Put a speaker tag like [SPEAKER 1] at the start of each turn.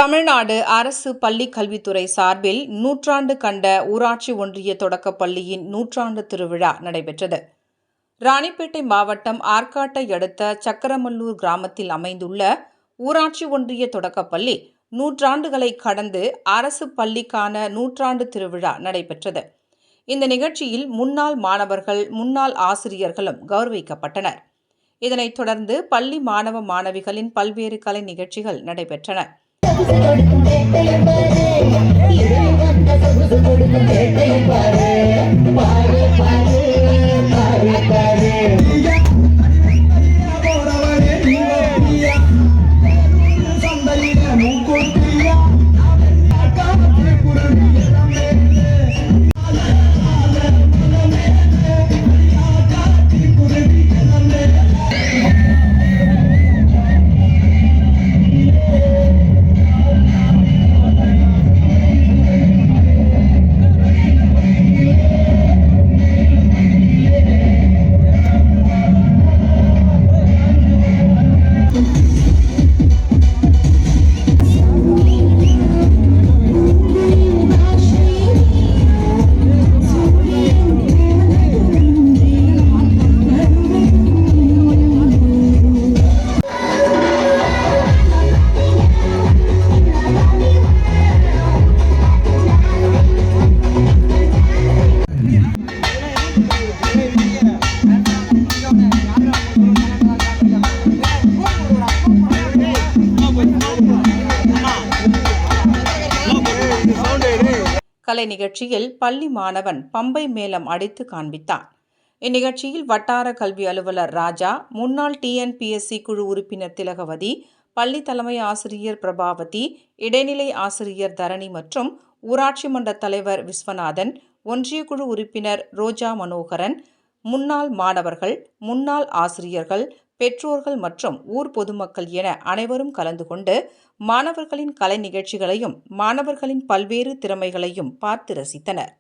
[SPEAKER 1] தமிழ்நாடு அரசு பள்ளிக் கல்வித்துறை சார்பில் நூற்றாண்டு கண்ட ஊராட்சி ஒன்றிய தொடக்கப் பள்ளியின் நூற்றாண்டு திருவிழா நடைபெற்றது. ராணிப்பேட்டை மாவட்டம் ஆற்காட்டை அடுத்த சக்கரமல்லூர் கிராமத்தில் அமைந்துள்ள ஊராட்சி ஒன்றிய தொடக்கப்பள்ளி நூற்றாண்டுகளை கடந்து அரசு பள்ளிக்கான நூற்றாண்டு திருவிழா நடைபெற்றது. இந்த நிகழ்ச்சியில் முன்னாள் மாணவர்கள், முன்னாள் ஆசிரியர்களும் கௌரவிக்கப்பட்டனர். இதனைத் தொடர்ந்து பள்ளி மாணவ மாணவிகளின் பல்வேறு கலை நிகழ்ச்சிகள் நடைபெற்றன. கலை நிகழ்ச்சியில் பள்ளி மாணவன் பம்பை மேளம் அடித்து காண்பித்தான். இந்நிகழ்ச்சியில் வட்டார கல்வி அலுவலர் ராஜா, முன்னாள் TNPSC குழு உறுப்பினர் திலகவதி, பள்ளி தலைமை ஆசிரியர் பிரபாவதி, இடைநிலை ஆசிரியர் தரணி மற்றும் ஊராட்சி மன்ற தலைவர் விஸ்வநாதன், ஒன்றிய குழு உறுப்பினர் ரோஜா மனோகரன், முன்னாள் மாணவர்கள், முன்னாள் ஆசிரியர்கள், பெற்றோர்கள் மற்றும் ஊர் பொதுமக்கள் என அனைவரும் கலந்து கொண்டு மாணவர்களின் கலை நிகழ்ச்சிகளையும் மாணவர்களின் பல்வேறு திறமைகளையும் பார்த்து ரசித்தனர்.